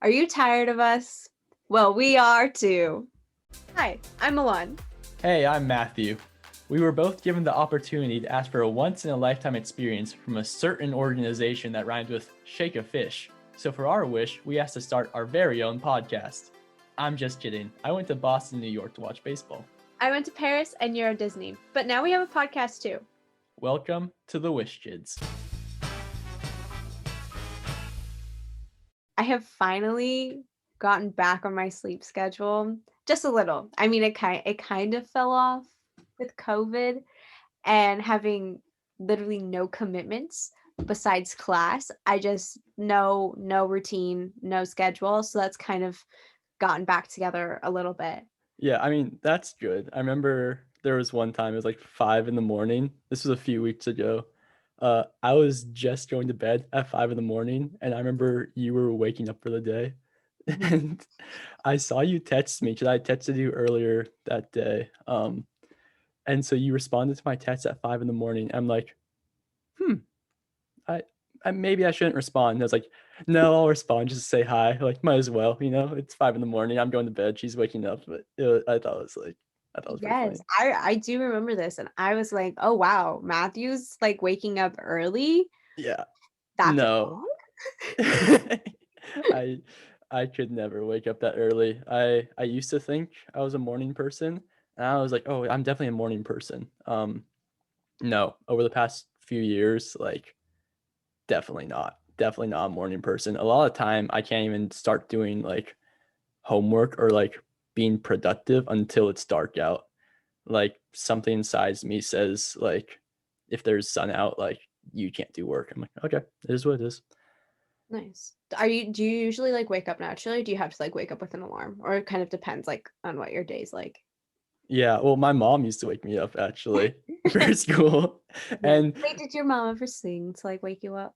Are you tired of us? Well, we are too. Hi, I'm Milan. Hey, I'm Matthew. We were both given the opportunity to ask for a once-in-a-lifetime experience from a certain organization that rhymes with shake a fish. So for our wish, we asked to start our very own podcast. I'm just kidding. I went to Boston, New York to watch baseball. I went to Paris and you're at Disney, but now we have a podcast too. Welcome to the Wish Kids. I have finally gotten back on my sleep schedule, just a little. I mean, it kind of fell off with COVID and having literally no commitments besides class. I just no routine, no schedule, so that's kind of gotten back together a little bit. Yeah, I mean, that's good. I remember there was one time, it was like 5 a.m. This was a few weeks ago. I was just going to bed at 5 a.m. and I remember you were waking up for the day. And I saw you text me because I texted you earlier that day. And so you responded to my text at 5 a.m. I'm like, I maybe I shouldn't respond. And I was like, no, I'll respond. Just say hi. Like, might as well, it's 5 a.m. I'm going to bed. She's waking up. But I thought it was pretty Yes, funny. I do remember this, and I was like, oh wow, Matthew's like waking up early. Yeah. That's No. wrong. I could never wake up that early. I used to think I was a morning person, and I was like, oh, I'm definitely a morning person. No, over the past few years, like, definitely not. Definitely not a morning person. A lot of time I can't even start doing like homework or like being productive until it's dark out. Like, something inside me says, like, if there's sun out, like, you can't do work. I'm like, okay, it is what it is. Nice. Do you usually like wake up naturally? Or do you have to like wake up with an alarm, or it kind of depends like on what your day's like? Yeah, well, my mom used to wake me up actually for school. Nice. And Wait, did your mom ever sing to like wake you up?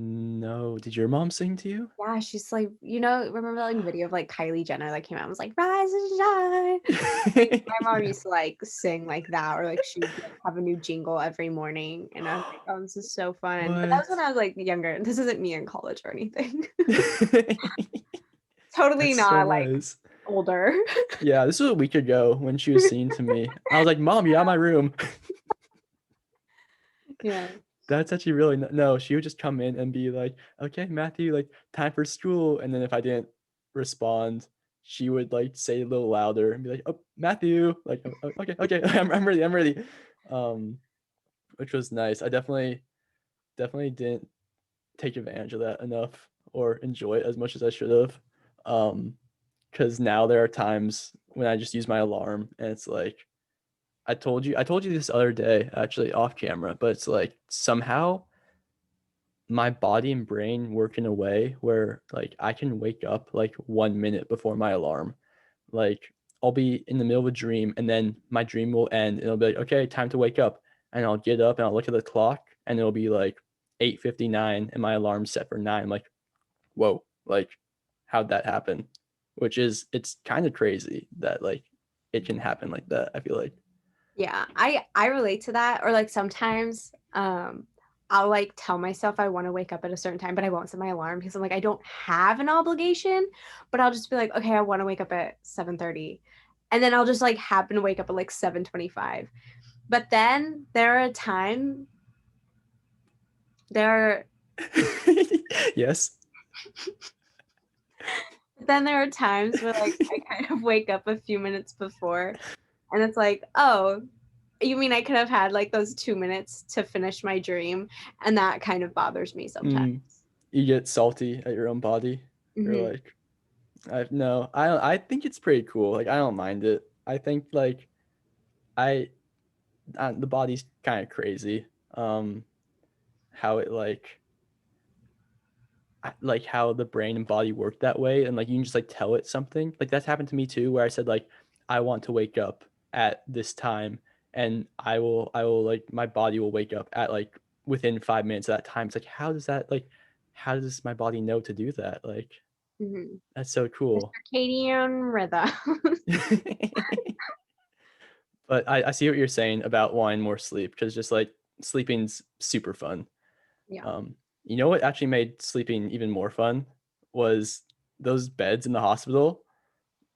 no, did your mom sing to you? Yeah, she's like, remember that like video of like Kylie Jenner that came out and was like, "Rise and shine." My mom used to like sing like that, or like she would like, have a new jingle every morning, and I was like, "Oh, this is so fun." But that was when What? I was like younger. This isn't me in college or anything. Totally That's so not like nice. older. Yeah, this was a week ago when she was singing to me. I was like, Mom, you're out of my room. Yeah. That's actually really no, she would just come in and be like, okay, Matthew, like, time for school. And then if I didn't respond, she would like say a little louder and be like, oh, Matthew, like, "Oh, okay, I'm ready. Um, which was nice. I definitely didn't take advantage of that enough or enjoy it as much as I should have. Because now there are times when I just use my alarm and it's like, I told you this other day, actually off camera, but it's like somehow my body and brain work in a way where like I can wake up like 1 minute before my alarm. Like, I'll be in the middle of a dream and then my dream will end and it'll be like, okay, time to wake up. And I'll get up and I'll look at the clock and it'll be like 8:59 and my alarm's set for 9. I'm like, whoa, like, how'd that happen? It's kind of crazy that like it can happen like that, I feel like. Yeah, I relate to that. Or like sometimes I'll like tell myself I want to wake up at a certain time, but I won't set my alarm because I'm like I don't have an obligation, but I'll just be like, okay, I want to wake up at 7:30. And then I'll just like happen to wake up at like 7:25. But then there Yes. there are times where like I kind of wake up a few minutes before and it's like, oh, you mean I could have had like those 2 minutes to finish my dream? And that kind of bothers me sometimes. You get salty at your own body, or Mhm. like, I no, I think it's pretty cool. Like, I don't mind it. I think like I the body's kind of crazy. How it like how the brain and body work that way, and like you can just like tell it something. Like, that's happened to me too, where I said like I want to wake up at this time, and I will like my body will wake up at like within 5 minutes of that time. It's like, how does my body know to do that? Like, Mhm. that's so The cool. circadian rhythm. But I see what you're saying about wanting more sleep, because just like sleeping's super fun. Yeah. You know what actually made sleeping even more fun? was those beds in the hospital,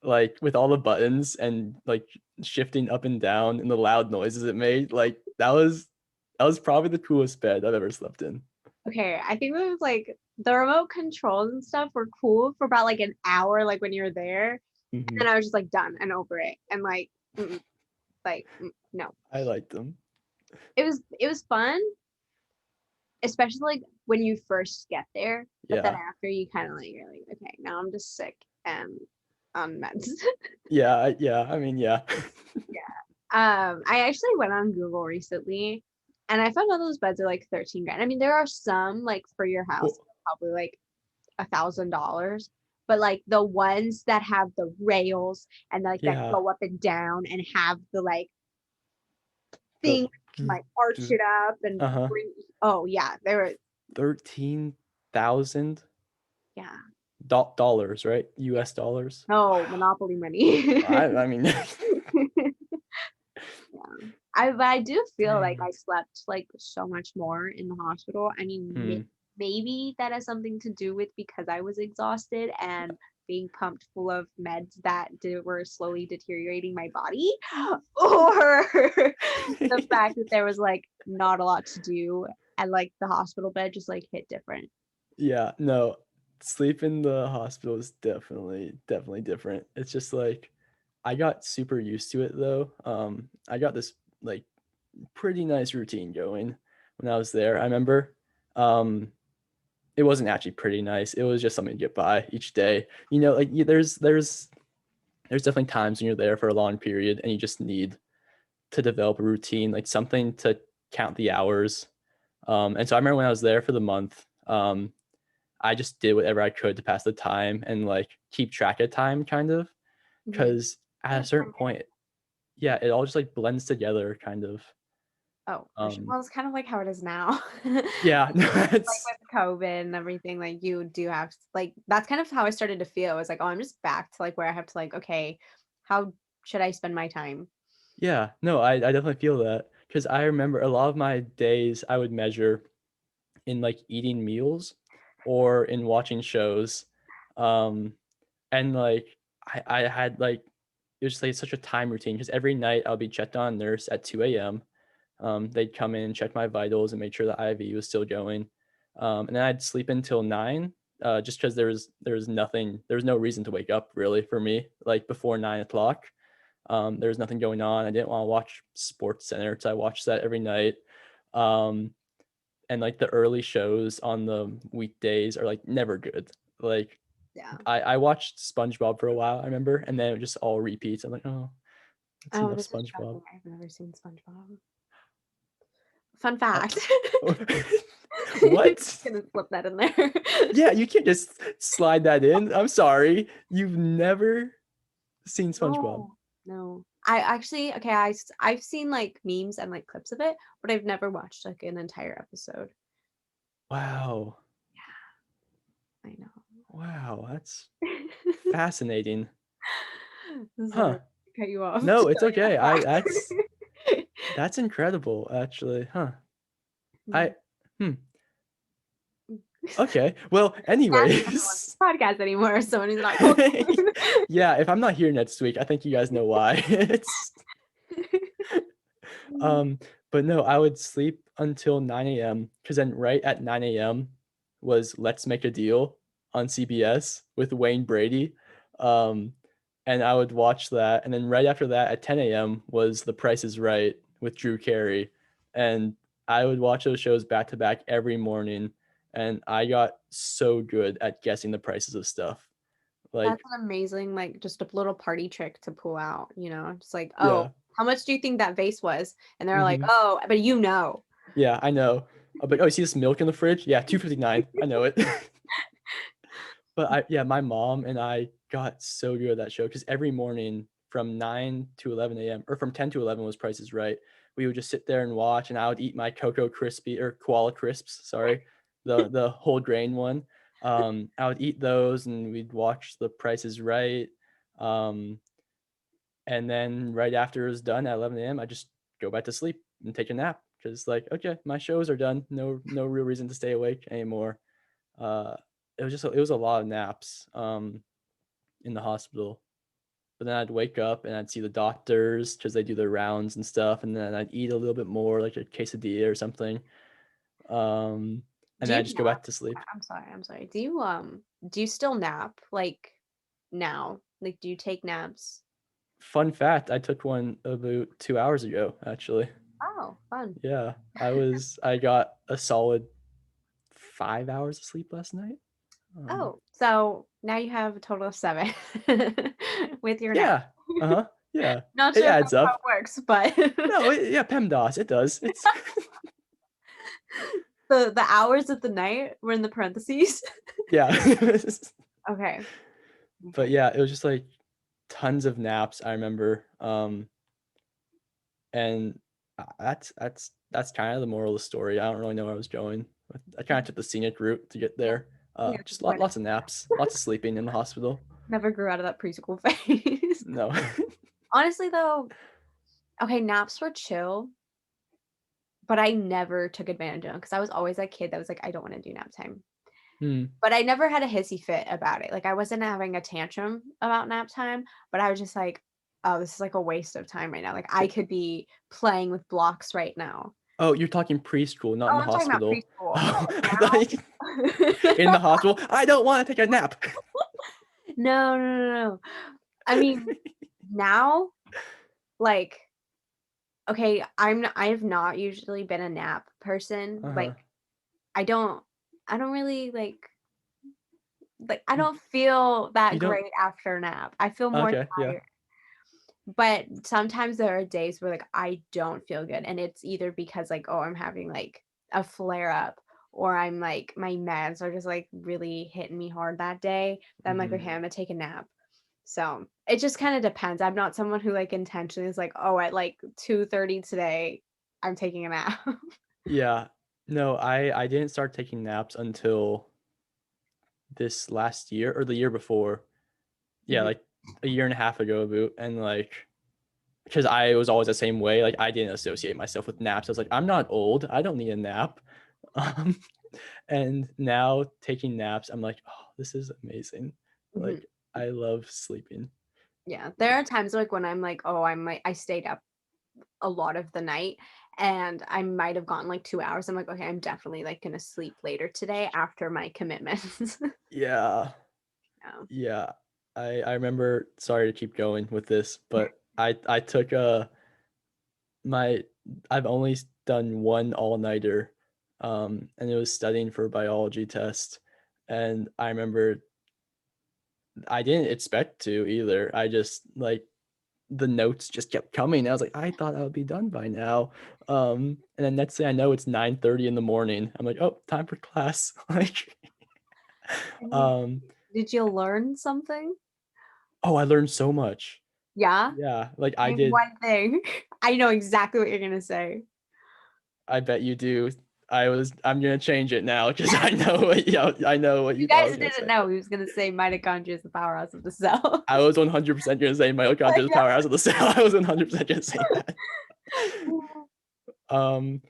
like with all the buttons and like shifting up and down and the loud noises it made. Like that was probably the coolest bed I've ever slept in. Okay, I think it was like the remote controls and stuff were cool for about like an hour, like when you're there, and Hmm. then I was just like done and over it, and like, no, I liked them. it was fun, especially like when you first get there, but then Yeah. after you kind of like you're like, okay, now I'm just sick and on meds. Yeah. I mean, yeah. I actually went on Google recently, and I found out those beds are like 13 grand. I mean, there are some like for your house, Well, probably like $1,000, but like the ones that have the rails and like that yeah. go up and down and have the like The thing like arch it up and uh-huh. bring. Oh yeah, they were. 13,000 Yeah, dollars, right? US dollars. no Wow. monopoly money. I mean, Yeah. But I do feel like dang. I slept like so much more in the hospital. I mean, Mm. maybe that has something to do with because I was exhausted and being pumped full of meds that were slowly deteriorating my body, or the fact that there was like not a lot to do and like the hospital bed just like hit different. Yeah, no, sleep in the hospital is definitely different. It's just like I got super used to it though. I got this like pretty nice routine going when I was there. I remember it wasn't actually pretty nice. It was just something to get by each day. You know, like there's definitely times when you're there for a long period and you just need to develop a routine, like something to count the hours. And so I remember when I was there for the month, I just did whatever I could to pass the time and like keep track of time kind of. Mhm. Cause at a certain point, yeah, it all just like blends together kind of. Oh, for sure. Um Well, it's kind of like how it is now. yeah, no, Like it's with COVID and everything, like you do have like that's kind of how I started to feel. It's like, oh, I'm just back to like where I have to like, okay, how should I spend my time? yeah, no, I definitely feel that. Cause I remember a lot of my days I would measure in like eating meals or in watching shows. Um and like I had like it was just like such a time routine because every night I'll be checked on a nurse at 2 a.m. They'd come in, check my vitals, and make sure the IV was still going. And then I'd sleep until 9, just because there was no reason to wake up really for me, like before 9 o'clock. There was nothing going on. I didn't want to watch Sports Center, so I watched that every night. Um, and like the early shows on the weekdays are like never good. Like Yeah. I watched SpongeBob for a while, I remember, and then it just all repeats. I'm like, oh, it's Oh, enough this is SpongeBob. shocking. I've never seen SpongeBob. Fun Uh, fact. what? Gonna slip that in there. Yeah, you can't just slide that in. I'm sorry. You've never seen SpongeBob. No, no. I actually, okay, I've seen like memes and like clips of it, but I've never watched like an entire episode. Wow. Yeah, I Wow, that's know. fascinating. Sorry, Huh. to cut you off to No, it's tell you okay. that I fact. that's incredible actually. Huh. Hmm. I hmm. Okay. Well, Matt doesn't listen anyways. to podcasts anymore, so when he's not cold. Yeah, if I'm not here next week, I think you guys know why. It's um but no, I would sleep until 9 a.m. because then right at 9 a.m. was Let's Make a Deal on CBS with Wayne Brady. Um and I would watch that. And then right after that at 10 a.m. was The Price is Right with Drew Carey. And I would watch those shows back to back every morning. And I got so good at guessing the prices of stuff. That's Like, an amazing, like, just a little party trick to pull out, you know? Just like, "Oh, yeah. how much do you think that vase was?" And they're like, Hmm. "Oh," but you know. Yeah, I know. I'll be like, "Oh, you see this milk in the fridge? Yeah, 2.59. I know it." But yeah, my mom and I got so good at that show because every morning from 9 to 11 a.m. or from 10 to 11 was Price is Right. We would just sit there and watch, and I would eat my Cocoa Crispy or Koala Crisps, sorry, the whole grain one. I would eat those, and we'd watch The Price is Right. Um, and then right after it was done at 11 a.m., I just go back to sleep and take a nap because like, okay, my shows are done. No real reason to stay awake anymore. Uh, it was a lot of naps in the hospital. But then I'd wake up and I'd see the doctors because they do their rounds and stuff, and then I'd eat a little bit more, like a quesadilla or something. Um, and Do then you I just go nap? back to sleep. I'm sorry. Do you still nap like now? Like do you take naps? Fun fact, I took one about 2 hours ago, actually. Oh, fun. Yeah, I got a solid 5 hours of sleep last night. Um, Oh, so now you have a total of 7 with your nap. yeah, uh-huh, yeah. Not It sure if adds that's how up. it works, but No, yeah, PEMDAS, it does. It's the hours of the night were in the parentheses. yeah. Okay. But Okay. yeah, it was just like tons of naps, I remember. And that's kind of the moral of the story. I don't really know where I was going. I kind of took the scenic route to get Yeah. there. Yeah, Just why not? lots of naps, lots of sleeping in the hospital. Never grew out of that preschool phase. No. Honestly, though, okay, naps were chill, but I never took advantage of them because I was always that kid that was like, "I don't wanna do nap time." Hmm. But I never had a hissy fit about it. Like, I wasn't having a tantrum about nap time, but I was just like, "Oh, this is like a waste of time right now." Like, I It could be playing with blocks right now. Oh, you're talking preschool, not in Oh, the I'm talking about hospital. preschool. Oh, Oh, I thought you now? in the hospital, "I don't wanna take a nap." No, no, no, no. I mean, now, like, okay, I have not usually been a nap person. Uh-huh. Like, I don't I don't really I You don't feel that you don't great after a nap. I feel more okay, yeah. tired. But sometimes there are days where, like, I don't feel good, and it's either because, like, oh, I'm having, like, a flare up, or I'm, like my meds are just, like, really hitting me hard that day, that I'm like, Mhm. "Okay, I'm gonna take a nap." So, it just kinda depends. I'm not someone who, like, intentionally is like, "Oh, at, like, 2:30 today, I'm taking a nap." Yeah. No, I didn't start taking naps until this last year or the year before. Yeah, Mhm, like a year and a half ago about, and like because I was always the same way, like I didn't associate myself with naps. I was like, I'm not old. I don't need a nap. Um, and now taking naps, I'm like, oh, this is amazing. mhm. Like I love sleeping. Yeah, there are times, like, when I'm like, "Oh, I stayed up a lot of the night, and I might have gotten, like, 2 hours." I'm like, "Okay, I'm definitely, like, gonna sleep later today after my commitments." Yeah. Yeah. Yeah. I remember, sorry to keep going with this, but I took my I've only done one all-nighter, and it was studying for a biology test, and I remember I didn't expect to either. I just, like, the notes just kept coming. I was like, "I thought I would be done by now." And then next thing I know, it's 9:30 in the morning. I'm like, "Oh, time for class." Like, I mean, um, did you learn something? oh, I learned so much. Yeah? Yeah, like, I Name did one thing. I know exactly what you're gonna say. I bet you do. I'm gonna change it now because I know what I know what You you thought I guys was gonna didn't say. know he was gonna say mitochondria is the powerhouse of the cell. I was 100% gonna say mitochondria is the Yeah. powerhouse of the cell. I was 100% gonna say that. Um,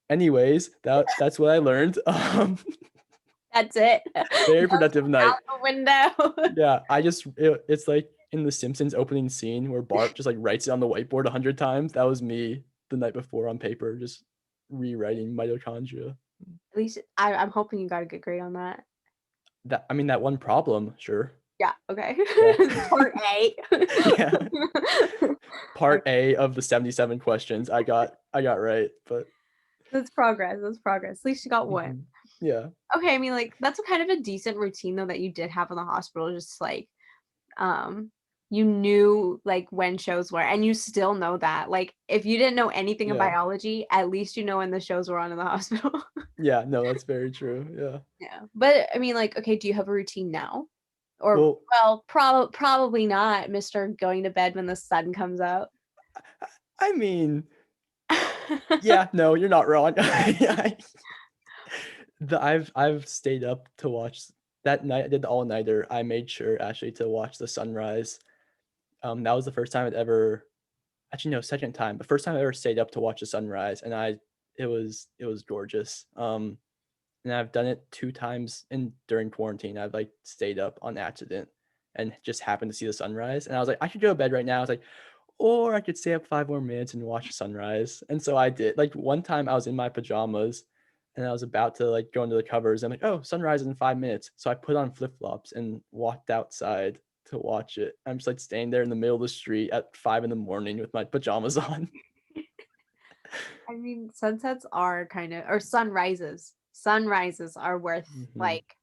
anyways, that's what I learned. That's it. Very Notes productive went out night. the window. Yeah, it's like in the Simpsons opening scene where Bart just, like, writes it on the whiteboard 100 times. That was me the night before on paper, just rewriting mitochondria. At least I'm hoping you got a good grade on that. That one problem, sure. Yeah, okay. Yeah. Part A. Yeah. Okay, Part A of the 77 questions I got right, but that's progress, that's progress. At least you got one. mhm. Yeah. Okay, I mean, like, that's a kind of a decent routine, though, that you did have in the hospital, just, like, um, you knew, like, when shows were, and you still know that. Like, if you didn't know anything in Yeah. biology, at least you know when the shows were on in the hospital. Yeah, no, that's very true, yeah. Yeah, but, I mean, like, okay, do you have a routine now? Or Well, well, probably not, Mister going to bed when the sun comes out. I mean, yeah, no, you're not wrong. I I've stayed up to watch that night I did the all-nighter, I made sure actually to watch the sunrise. That was the first time I'd ever actually, no, second time, but first time I ever stayed up to watch the sunrise, and it was gorgeous. and I've done it 2 times during quarantine. I've like stayed up on accident and just happened to see the sunrise. And I was like, I should go to bed right now. I was like, or I could stay up 5 more minutes and watch the sunrise. And so I did. Like one time I was in my pajamas and I was about to like go into the covers. I'm like, oh, sunrise in 5 minutes. So I put on flip-flops and walked outside to watch it. I'm just like staying there in the middle of the street at 5 in the morning with my pajamas on. I mean, sunsets are kind of, or sunrises. Sunrises are worth Mhm. like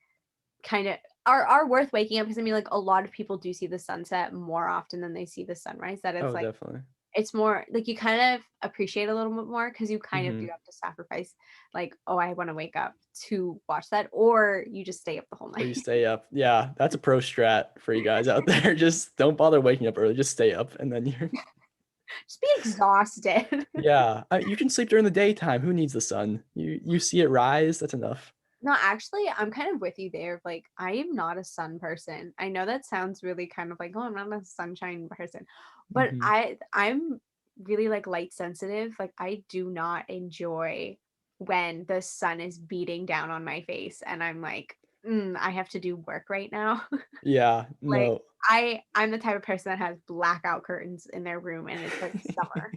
kind of are worth waking up because I mean, like a lot of people do see the sunset more often than they see the sunrise. That it's Oh, like definitely. it's more like you kind of appreciate a little bit more because you kind of do Mhm. have to sacrifice, like, oh, I want to wake up to watch that, or you just stay up the whole Or you night. stay up. Yeah, that's a pro strat for you guys out there. Just don't bother waking up early. Just stay up, and then you're Just be exhausted. yeah. You can sleep during the daytime. Who needs the sun? You see it rise. That's enough. No, actually, I'm kind of with you there. Like, I am not a sun person. I know that sounds really kind of like, oh, I'm not a sunshine person, but Hmm. I'm really like light sensitive. Like, I do not enjoy when the sun is beating down on my face, and I'm like, I have to do work right now. Yeah. Like, No. I'm the type of person that has blackout curtains in their room, and it's like summer.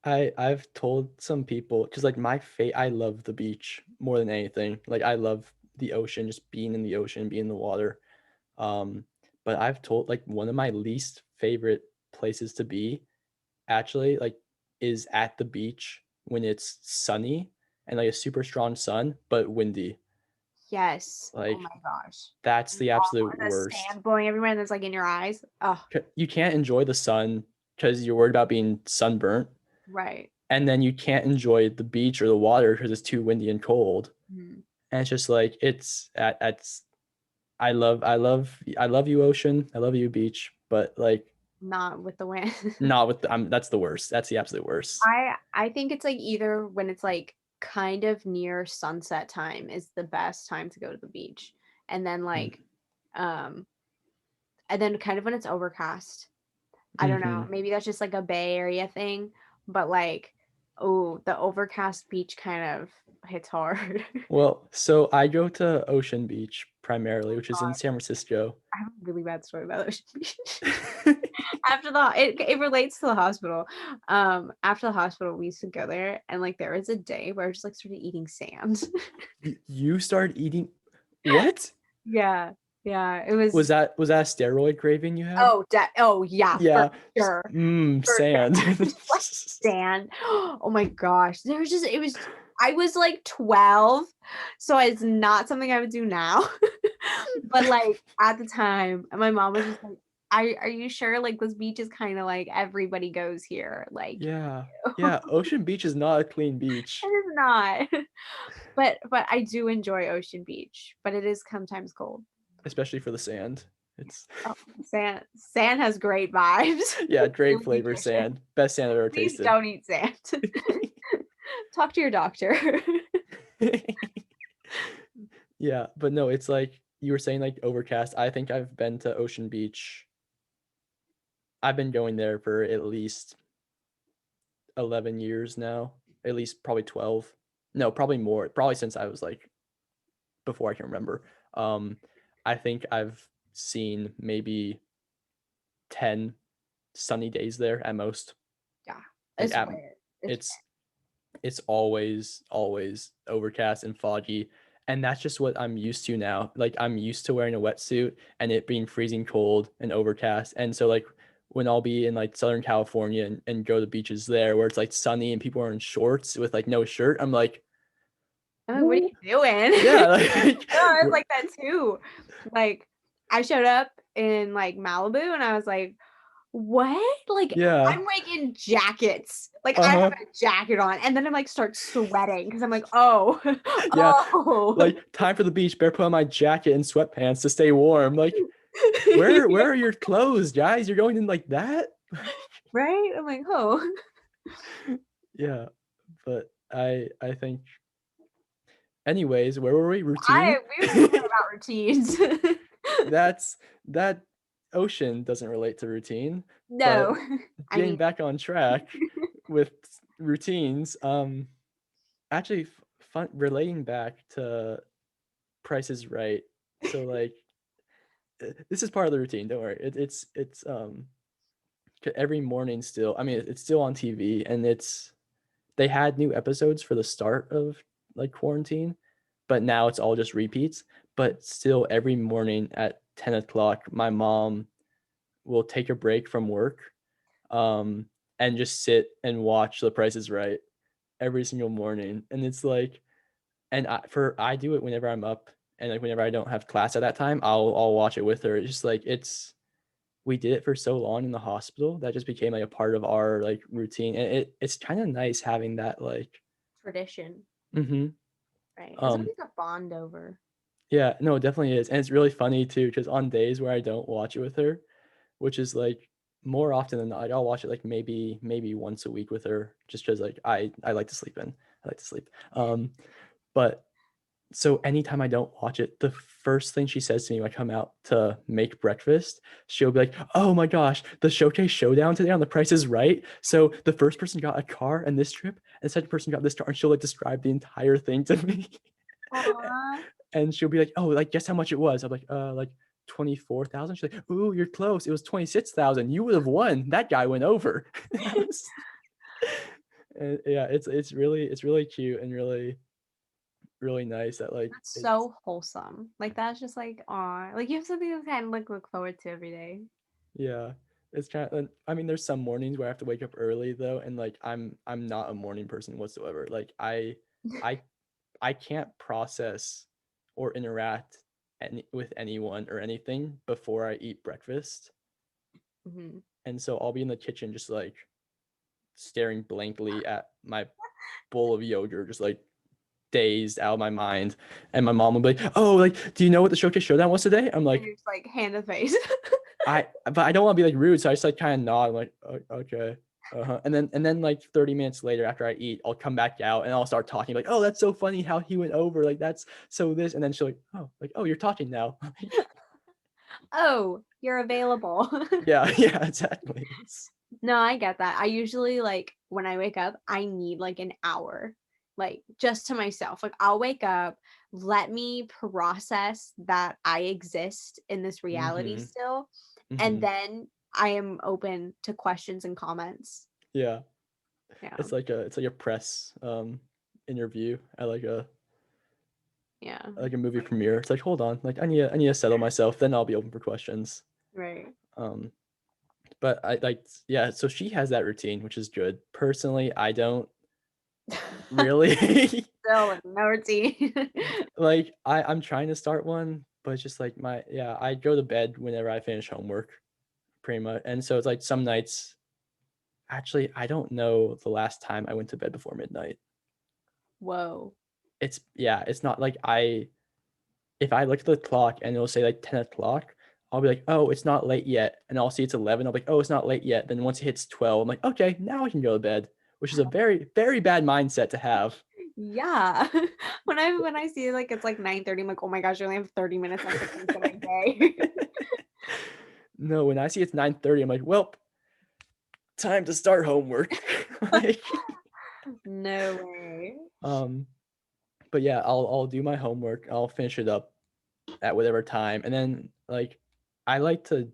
I've told some people because like I love the beach more than anything. Like I love the ocean, just being in the ocean, being in the water. Um, but I've told like one of my least favorite places to be actually like is at the beach when it's sunny and like a super strong sun but windy. Yes. Oh Like my gosh. that's the absolute The worst. sand blowing everywhere and it's like in your eyes. Oh, You can't enjoy the sun because you're worried about being sunburnt, right. and then you can't enjoy the beach or the water because it's too windy and cold. Mhm. And it's just like at I love you ocean, I love you beach, but like Not with the wind. not with that's the worst. That's the absolute worst. I think it's like either when it's like kind of near sunset time is the best time to go to the beach. And then like um and then kind of when it's overcast. I don't know. Mm-hmm. Maybe that's just like a Bay Area thing, but like oh, the overcast beach kind of hits hard. Well, so I go to Ocean Beach primarily, which is in God, San Francisco. I have a really bad story about Ocean Beach. After the it relates to the hospital. After the hospital, we used to go there, and like there was a day where I just like started eating sand. You started eating what? Yeah, yeah, it Was was. that a steroid craving you had? Oh yeah, for Yeah. sure, for sure. Sand. Just like sand. Oh my gosh, there was just it was. I was like 12, so it's not something I would do now. But like at the time, my mom was just like, Are you sure? Like this beach is kind of like everybody goes here. Like Yeah. Yeah, Ocean Beach is not a clean it beach, is not. But I do enjoy Ocean Beach, but it is sometimes cold. especially for the sand. It's Oh, sand has great vibes. yeah, great Really flavor nutritious. sand. Best sand I've ever Please tasted. don't eat sand. Talk to your doctor. Yeah, but no, it's like you were saying like overcast. I think I've been to Ocean Beach. I've been going there for at least 11 years now. At least probably 12. No, probably more. Probably since I was like before I can remember. Um I think I've seen maybe 10 sunny days there at most. Yeah, Like it's at rare. It's it's it's always overcast and foggy, and that's just what I'm used to now. Like I'm used to wearing a wetsuit and it being freezing cold and overcast. And so like when I'll be in like Southern California and go to beaches there where it's like sunny and people are in shorts with like no shirt, I'm like, I'm like, what are "Woo." you doing? Yeah, like No, I was like that too. Like, I showed up in like Malibu and I was like, what? Like, yeah. I'm like in jackets. Like, I have Uh-huh. a jacket on, and then I'm like start sweating because I'm like, oh, Yeah. oh. Like time for the beach, better put on my jacket and sweatpants to stay warm. Like where are your clothes, guys? You're going in like that? Right? I'm like, oh. Yeah, but I think anyways, where were we? I Routine? we were talking about routines. That's that ocean doesn't relate to routine, but No. I getting mean, back on track with routines, actually fun relating back to Price is Right. So like this is part of the routine. Don't worry. It's every morning still. I mean, it's still on TV, and they had new episodes for the start of like quarantine, but now it's all just repeats. But still, every morning at 10 o'clock, my mom will take a break from work, um, and just sit and watch The Price is Right every single morning. And it's like, and I do it whenever I'm up, and like whenever I don't have class at that time, I'll watch it with her. It's just like we did it for so long in the hospital that just became like a part of our like routine, and it's kind of nice having that like. Tradition, Mm-hmm. right? It's Um, always a bond over. yeah, no, it definitely is. And it's really funny too, because on days where I don't watch it with her, which is like more often than not, like, I'll watch it like maybe once a week with her, just because like I like to sleep in. I like to sleep. But so anytime I don't watch it, the first thing she says to me when I come out to make breakfast, she'll be like, "Oh my gosh, the showcase showdown today on The Price is Right. So the first person got a car in this trip, and the second person got this car," and she'll like describe the entire thing to me. Aw. And she'll be like, "Oh, like guess how much it was?" I'm like 24,000. She's like, "Ooh, you're close. It was 26,000. You would have won. That guy went over." And yeah, it's really cute and really nice that like That's it's so wholesome. Like that's just like aw. Like you have something to kind of like look forward to every day. yeah, it's kind of. I mean, there's some mornings where I have to wake up early though, and like I'm not a morning person whatsoever. Like I I can't process or interact with anyone or anything before I eat breakfast. Hmm. And so I'll be in the kitchen just like staring blankly at my bowl of yogurt, just like dazed out of my mind. And my mom will be like, "Oh, like, do you know what the showcase showdown was today?" I'm And like, you're just like hand to face. but I don't want to be like rude, so I just like kind of nod. I'm like, Okay. Uh-huh. And then like 30 minutes later after I eat, I'll come back out and I'll start talking like, "Oh, that's so funny how he went over. Like that's so this." And then she'll like, "Oh, you're talking now." Oh, you're available. Yeah, yeah, exactly. No, I get that. I usually like when I wake up, I need like an hour, like just to myself. Like I'll wake up, let me process that I exist in this reality Mhm. still, and Mhm. then I am open to questions and comments. Yeah. Yeah. It's like a press interview at Yeah. like a movie premiere. It's like, hold on, like I need to settle myself, then I'll be open for questions. Right. Um, but I like yeah, so she has that routine, which is good. Personally, I don't really Still like no routine. like I'm trying to start one, but it's just like I go to bed whenever I finish homework, pretty much. And so it's like some nights actually I don't know the last time I went to bed before midnight. Whoa. It's not like if I look at the clock and it'll say like 10 o'clock, I'll be like, "Oh, it's not late yet." And I'll see it's 11. I'll be like, "Oh, it's not late yet." Then once it hits 12, I'm like, "Okay, now I can go to bed," which is a very, very bad mindset to have. Yeah. When I see like it's like 9:30, I'm like, oh my gosh, I only have 30 minutes left to finish my day. No, when I see it's 9:30, I'm like, "Well, time to start homework." Like, No way. um, but yeah, I'll do my homework. I'll finish it up at whatever time, and then like I like to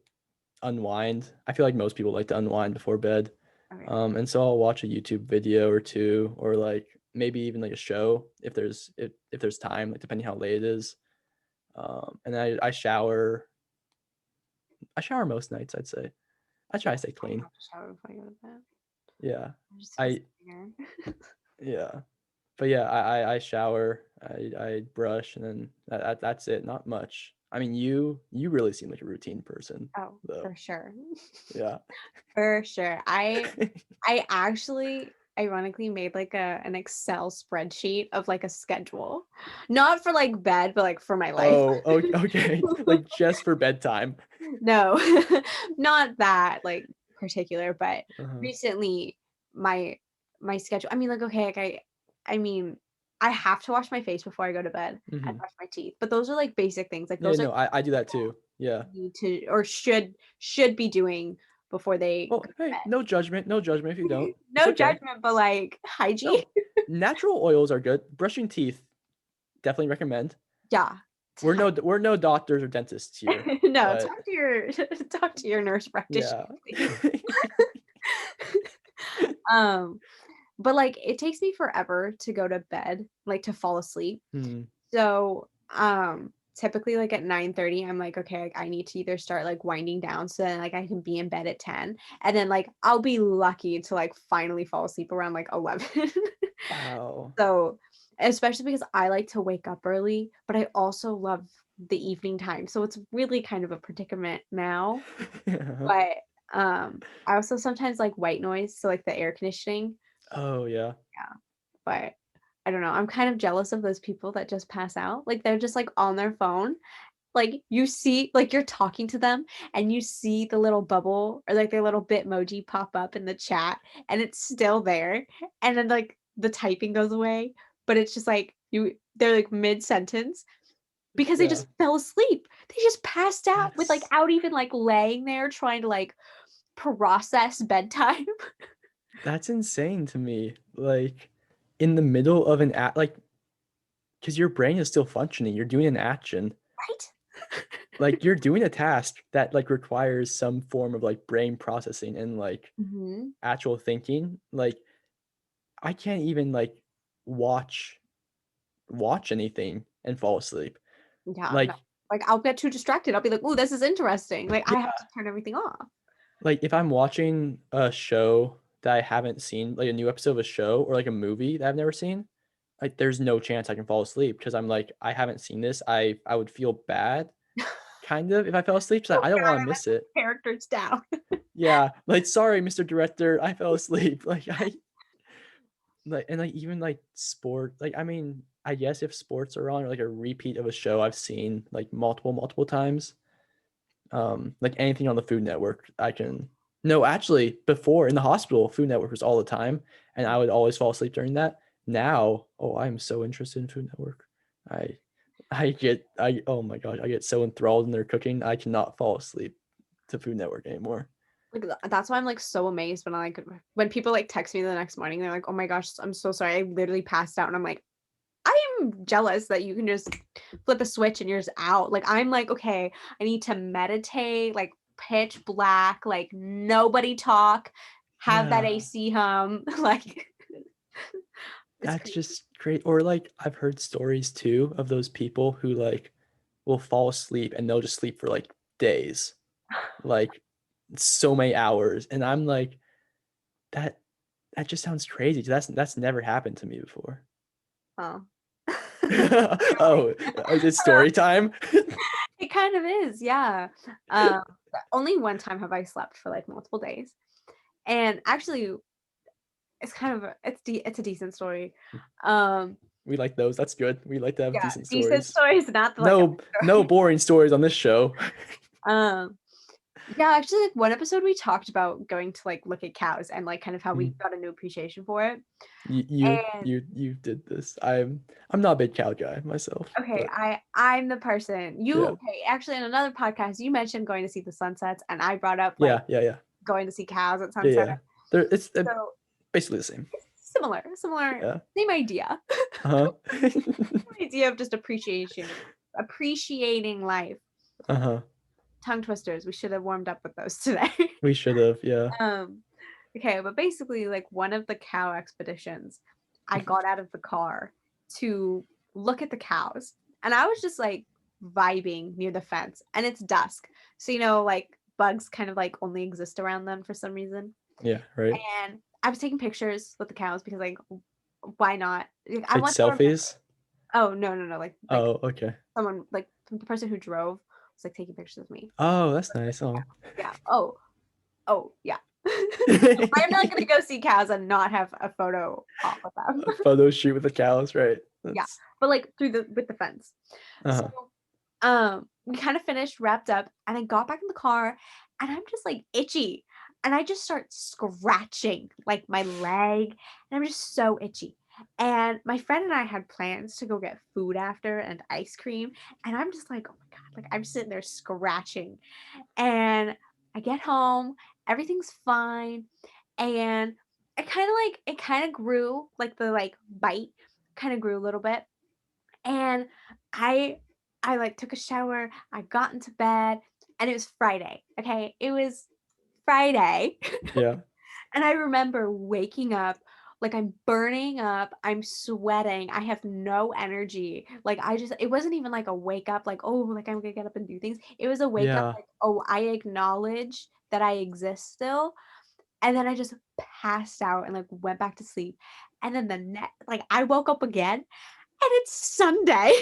unwind. I feel like most people like to unwind before bed. Okay. And so I'll watch a YouTube video or two, or like maybe even like a show if there's time, like depending how late it is. And I shower. I shower most nights, I'd say. I Yeah, try to stay I clean. have to shower before I go to bed. Yeah. I just feel I scared. yeah. But yeah, I shower, I brush, and then that's it. Not much. I mean, you really seem like a routine person, Oh, though. for sure. Yeah. For sure. I actually ironically made like an Excel spreadsheet of like a schedule. Not for like bed, but like for my life. Oh, okay. Like just for bedtime. No, not that like particular, but Uh-huh. recently my my schedule. I mean, like okay, like I mean, I have to wash my face before I go to bed and Hmm. brush my teeth. But those are like basic things. Like Yeah, those are no, I do that too. Yeah. need to or should be doing before they Well, go to hey, bed. no judgment if you don't. It's No okay. judgment, but like hygiene. No, natural oils are good. Brushing teeth, definitely recommend. Yeah. We're no doctors or dentists here, No, but talk to your nurse practitioner, yeah. please. Um, but like it takes me forever to go to bed, like to fall asleep. Hmm. So, typically like at 9:30, I'm like, okay, like, I need to either start like winding down so then like I can be in bed at 10. And then like I'll be lucky to like finally fall asleep around like 11. Wow. So, especially because I like to wake up early, but I also love the evening time. So it's really kind of a predicament now. Yeah. But I also sometimes like white noise, so like the air conditioning. Oh yeah. Yeah. But I don't know. I'm kind of jealous of those people that just pass out. Like they're just like on their phone. Like you see, like you're talking to them and you see the little bubble or like their little Bitmoji pop up in the chat and it's still there. And then like the typing goes away, but it's just like they're like mid sentence because they Yeah. just fell asleep. They just passed out That's without even like laying there trying to like process bedtime. that's insane to me. Like in the middle of an act, like because your brain is still functioning. You're doing an action. Right? Like you're doing a task that like requires some form of like brain processing and like Mhm. actual thinking. Like I can't even like watch anything and fall asleep. Yeah, no. Like Like, I'll get too distracted. I'll be like, "Ooh, this is interesting." Like, I have yeah, to turn everything off. like if I'm watching a show that I haven't seen, like a new episode of a show or like a movie that I've never seen, like there's no chance I can fall asleep because I'm like I haven't seen this. I would feel bad kind of if I fell asleep. So "Oh I don't god, want I to let miss the it. characters down." Yeah, like sorry, Mr. Director, I fell asleep. Like and like even like sport, like I mean, I guess if sports are on or like a repeat of a show I've seen like multiple times, like anything on the Food Network, I can. No, actually, before in the hospital, Food Network was all the time, and I would always fall asleep during that. Now, oh, I'm so interested in Food Network. I, oh my gosh, I get so enthralled in their cooking. I cannot fall asleep to Food Network anymore. Like, that's why I'm, like, so amazed when I, like when people, like, text me the next morning, they're like, "Oh my gosh, I'm so sorry. I literally passed out." And I'm like, "I'm jealous that you can just flip a switch and you're just out." Like, I'm like, "Okay, I need to meditate, like, pitch black, like, nobody talk, have that Yeah, AC hum." Like, it's that's crazy. just great. Or like I've heard stories too of those people who like will fall asleep and they'll just sleep for like days, like so many hours, and I'm like that that just sounds crazy. That's never happened to me before. Oh. Oh, is it story time? It kind of is, yeah. Um, only one time have I slept for, like, multiple days, and actually, it's kind of a it's a decent story. Um, We like those. That's good. We like to have yeah, decent decent stories. stories, not the, like, No, epic no story. boring stories on this show. Um, yeah, actually, like, one episode we talked about going to, like, look at cows and, like, kind of how we Mm. got a new appreciation for it, and You did this. I'm not a big cow guy myself, okay, but I'm the person you yeah, okay, actually, in another podcast, you mentioned going to see the sunsets, and I brought up, like, yeah. going to see cows at Yeah, sunset, yeah. They're it's so basically the same. similar, Yeah. same idea. Uh-huh. Idea of just appreciating life. Uh-huh. Tongue twisters. We should have warmed up with those today. We should have, yeah. um, okay, but basically, like one of the cow expeditions, I got out of the car to look at the cows, and I was just like vibing near the fence, and it's dusk, so like bugs kind of like only exist around them for some reason, Yeah, right. and I was taking pictures with the cows because like why not? Like, I Like want to remember. selfies? Oh no, like Oh, okay. someone like the person who drove was like taking pictures of me. Oh, that's nice. Yeah. Oh. Yeah. Oh, yeah. I'm not gonna go see cows and not have a photo op with them. A photo shoot with the cows, right? Yeah, That's but like through the with the fence. So, uh-huh. we kind of finished, wrapped up, and I got back in the car, and I'm just like itchy, and I just start scratching like my leg, and I'm just so itchy. And my friend and I had plans to go get food after and ice cream, and I'm just like, oh my god, like I'm sitting there scratching, and I get home everything's fine. And it kind of grew, like the like bite kind of grew a little bit. And I I like took a shower, I got into bed, and it was Friday. Okay. It was Friday. Yeah. And I remember waking up, like I'm burning up, I'm sweating, I have no energy. Like it wasn't even like a wake up, like, oh, like I'm gonna get up and do things. It was a wake up, Yeah. like, oh, I acknowledge that I exist still. And then I just passed out and like went back to sleep. And then like I woke up again and it's Sunday.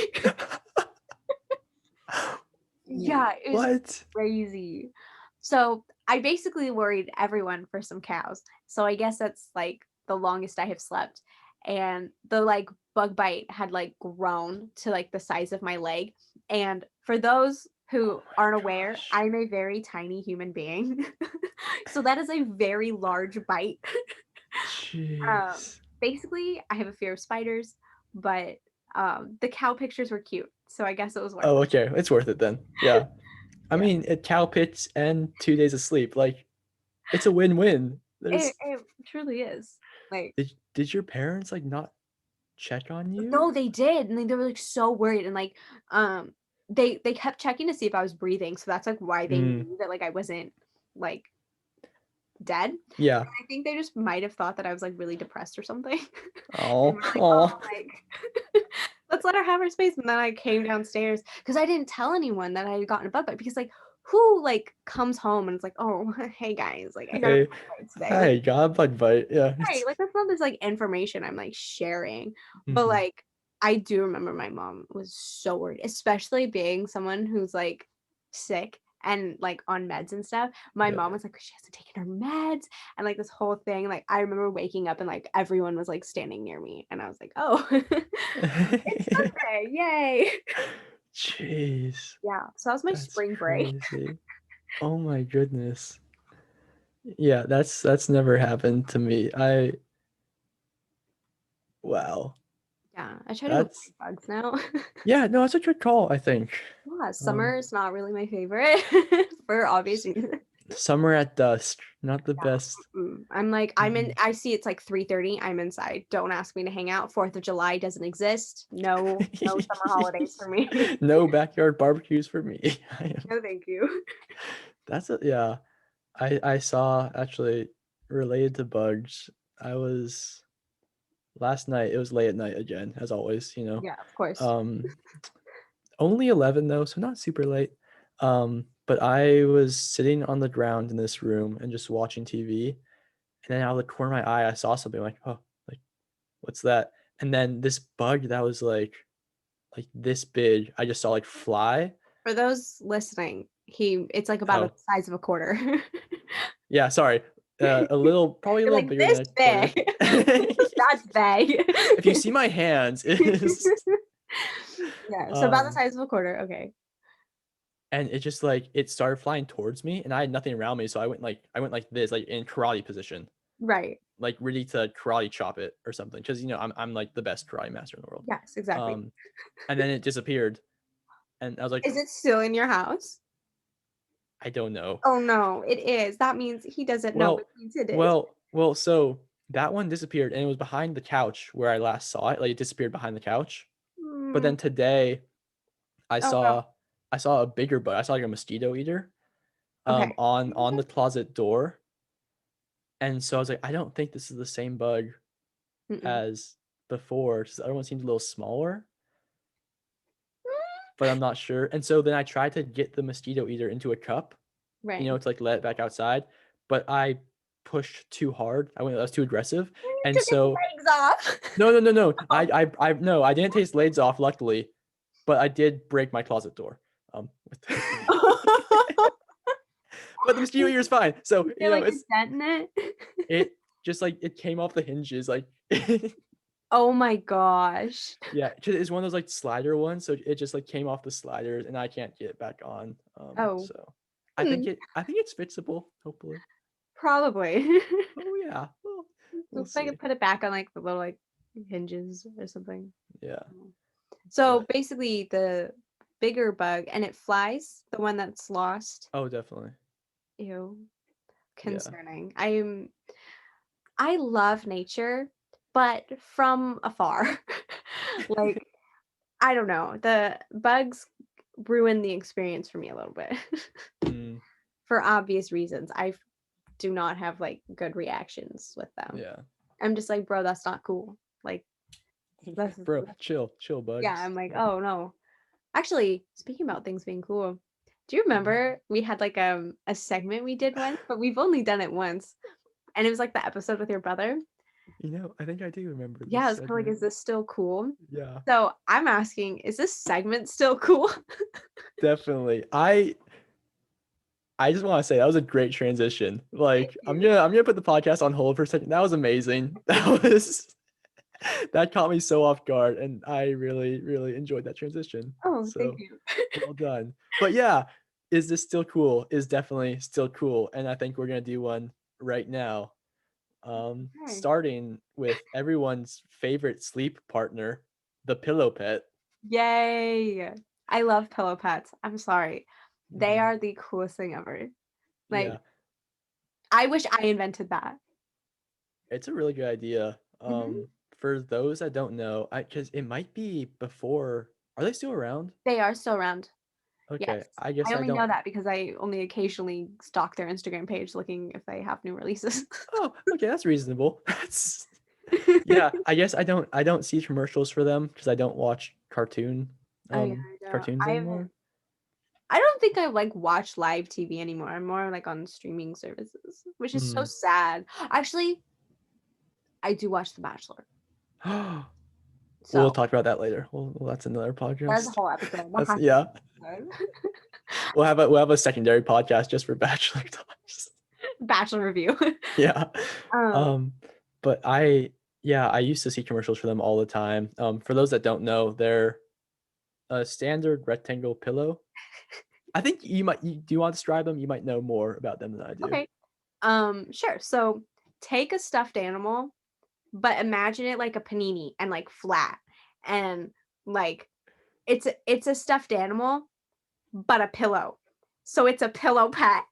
Yeah, it was What? crazy. So I basically worried everyone for some cows. So I guess that's like the longest I have slept. And the like bug bite had like grown to like the size of my leg. And for those Oh who my aren't aware, gosh. I'm a very tiny human being. So that is a very large bite. Jeez. Basically, I have a fear of spiders, but the cow pictures were cute. So I guess it was worth Oh, it. okay. It's worth it then. Yeah. I Yeah. mean, it cow pits and 2 days of sleep. Like, it's a win-win. It There's it truly is. Like, did your parents like not check on you? no, they did, and they were, like, so worried, and, like, they kept checking to see if I was breathing, so that's, like, why they Mm, knew that, like, I wasn't, like, dead, and yeah. I think they just might have thought that I was, like, really depressed or something, and Oh, were like, "Oh, oh. like, let's let her have her space," and then I came downstairs because I didn't tell anyone that I had gotten a bug bite because, like, who, like, comes home and it's like, "Oh, hey, guys, like, I got a Hey, bug bite today," like hi, got a bug bite. Yeah. right, It's, like, that's not this, like, information I'm, like, sharing, but, mhm. like, I do remember my mom was so worried, especially being someone who's, like, sick and, like, on meds and stuff. My Yep. mom was like, "She hasn't taken her meds," and, like, this whole thing, like, I remember waking up and, like, everyone was, like, standing near me, and I was like, "Oh, it's Sunday, yay." Jeez. Yeah, so that was my That's spring break. crazy. Oh my goodness. Yeah, that's never happened to me. Wow. Yeah, I try to avoid That's bugs now. yeah, no, it's a good call, I think. Yeah, Um, summer is not really my favorite for obvious s- reasons. summer at dusk, not the best. I'm like, Mm. I see it's like 3:30, I'm inside. Don't ask me to hang out. 4th of July doesn't exist. No, no summer holidays for me. No backyard barbecues for me. No, thank you. That's a yeah. I saw actually related to bugs. I was last night. It was late at night again, as always. Yeah, of course. Um, only 11 though, so not super late. But I was sitting on the ground in this room and just watching TV, and then out of the corner of my eye, I saw something like, oh, like what's that? And then this bug that was like this big, I just saw like fly. For those listening, it's like about the Oh, size of a quarter. yeah, sorry. Probably a You're little like, bigger than "This a big." quarter. That's big. If you see my hands, it is, Yeah, so about the um, size of a quarter, okay. and it just like it started flying towards me, and I had nothing around me, so I went like this, like in karate position, Right. like ready to karate chop it or something, because I'm like the best karate master in the world. Yes, exactly. Um, and then it disappeared, and I was like, Is it still in your house? I don't know. Oh, no, it is. That means he doesn't know, Well, which means it is. well. So that one disappeared, and it was behind the couch where I last saw it. Like it disappeared behind the couch. But Mm. then today, I Oh, no. saw I saw a bigger bug. I saw like a mosquito eater, Okay. on the closet door, and so I was like, I don't think this is the same bug Mm-mm. as before. 'Cause the other one seemed a little smaller, but I'm not sure. And so then I tried to get the mosquito eater into a cup, Right. to like let it back outside, but I pushed too hard. I was too aggressive, You and took its so legs off. no, no, no, no. Oh. I no, I didn't take his legs off, luckily, but I did break my closet door. With but the mosquito eater is fine. So, Is there, like, a it's dent in it? it just like it came off the hinges, like Oh my gosh. yeah, it's one of those like slider ones, so it just like came off the sliders, and I can't get it back on. Oh. So Hmm, I think it's fixable, hopefully. probably. Oh yeah, well, we'll Looks like I see. put it back on, like, the little, like, hinges or something. Yeah, Mm. So, but basically, the bigger bug and it flies? The one that's lost? oh, definitely. Ew. Yeah. concerning. I love nature, but from afar. Like, I don't know. The bugs ruin the experience for me a little bit. Mm, For obvious reasons. I do not have like good reactions with them. yeah. I'm just like, bro, that's not cool. Like, that's Bro, chill, yeah, bugs. I'm like, Like, oh no. Actually, speaking about things being cool, do you mhm. remember we had like a segment we did once, but we've only done it once. And it was like the episode with your brother. I think I do remember this Yeah, it's kind of like, segment. is this still cool? Yeah, So I'm asking, is this segment still cool? definitely. I just want to say that was a great transition. Thank Like, you. I'm gonna put the podcast on hold for a second. That was amazing. That caught me so off guard, and I really, really enjoyed that transition. Oh, thank So you. well done. But yeah, is this still cool? Is definitely still cool, and I think we're gonna do one right now. Okay. Starting with everyone's favorite sleep partner, the pillow pet. Yay. I love pillow pets. I'm sorry. They Mhm. are the coolest thing ever. Like, Yeah, I wish I invented that. it's a really good idea. Mhm. For those that don't know, I because it might be before. Are they still around? They are still around. Okay, Yes. I I guess I only know don't. that because I only occasionally stalk their Instagram page looking if they have new releases. Oh, okay, that's reasonable. That's yeah. I guess I don't see commercials for them because I don't watch Oh yeah, I know. cartoons anymore. I don't think I like watch live TV anymore. I'm more like on streaming services, which is so Mm. sad. Actually, I do watch The Bachelor. We'll So talk about that later. That's another there's a podcast. whole episode. We'll That's have to yeah. do We'll have a secondary podcast just for Bachelor talks. Bachelor review. Yeah. um, Um, but I used to see commercials for them all the time. For those that don't know, they're a standard rectangle pillow. I think do you want to describe them? You might know more about them than I do. okay. Sure. So take a stuffed animal, but imagine it like a panini and like flat, and like it's a stuffed animal, but a pillow. So it's a pillow pet.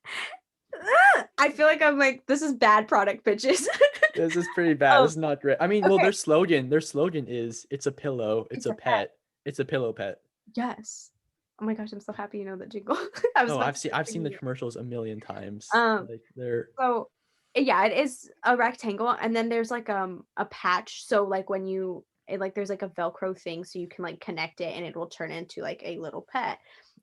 I feel like I'm like, this is bad product pitches. This is pretty bad. Oh, This is not great. I mean, well, okay. their slogan is it's a pillow, it's It's a a pet. pet, it's a pillow pet. Yes. Oh my gosh, I'm so happy you know that jingle. I was Oh, about to start I've seen the singing it. commercials a million times. Um, Like they're so yeah, it is a rectangle, and then there's like a patch. So like when like there's like a Velcro thing, so you can like connect it, and it will turn into like a little pet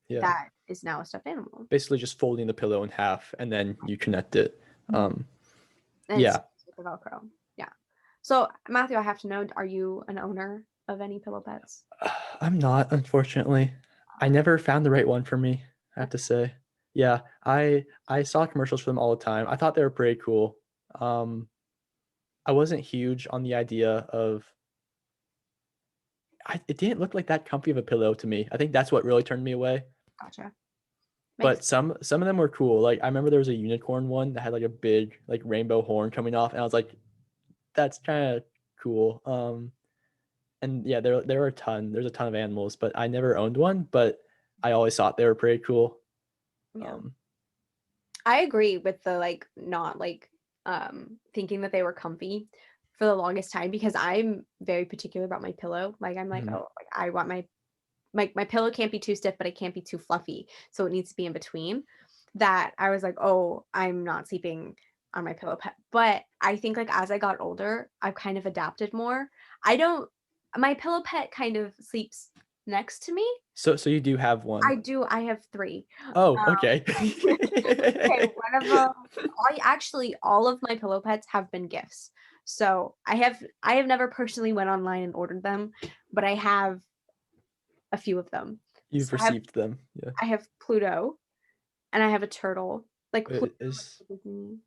yeah, that is now a stuffed animal. basically just folding the pillow in half and then you connect it. Mhm. Um, And it's yeah, with the Velcro. Yeah. So Matthew, I have to know, are you an owner of any pillow pets? I'm not, unfortunately. I never found the right one for me, I have to say. Yeah, I saw commercials for them all the time. I thought they were pretty cool. Um, I wasn't huge on the idea of it didn't look like that comfy of a pillow to me. I think that's what really turned me away. Gotcha. Makes But some of them were cool. Like I remember there was a unicorn one that had like a big like rainbow horn coming off, and I was like, that's kind of cool. And yeah, there were a ton. There's a ton of animals, but I never owned one. But I always thought they were pretty cool. yeah. Um, I agree with the like not like thinking that they were comfy for the longest time because I'm very particular about my pillow. Like I'm like, mhm. oh, like I want my pillow can't be too stiff, but it can't be too fluffy. So it needs to be in between. That I was like, oh, I'm not sleeping on my pillow pet. But I think like as I got older, I've kind of adapted more. I don't my pillow pet kind of sleeps next to me. So you do have one. I have 3. Oh, okay. Okay, one of them I actually all of my pillow pets have been gifts. So, I have never personally went online and ordered them, but I have a few of them. You've So, received them. Yeah. I have Pluto, and I have a turtle, like Pluto, like Is the Disney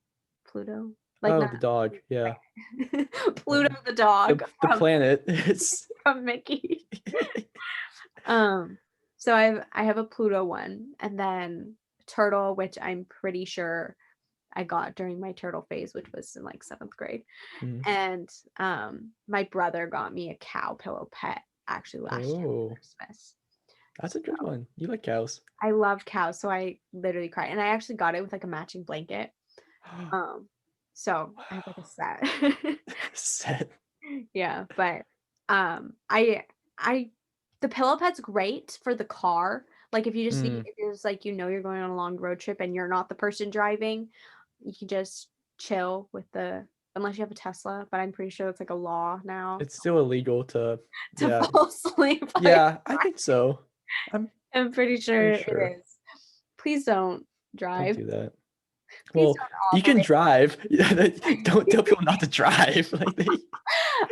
Pluto, like oh not the dog. Yeah. Pluto the dog The planet. It's from Mickey. Um, so I have a Pluto one, and then turtle, which I'm pretty sure I got during my turtle phase, which was in like 7th grade. mm. And my brother got me a cow pillow pet actually last year for Oh, Christmas. that's a So good one. You like cows. I love cows, so I literally cried. And I actually got it with like a matching blanket. So I have like a set. Set. Yeah, but I the pillow pet's great for the car. Like if you just need, Mm, if it's like you're going on a long road trip and you're not the person driving, you can just chill with the, unless you have a Tesla, but I'm pretty sure that's like a law now it's still illegal to, to yeah, fall asleep while you're yeah, I think driving. so. I'm I'm pretty pretty sure it sure. is. Please don't Don't drive. do that. Please Well, don't you can operate. drive. Don't tell people not to drive. Like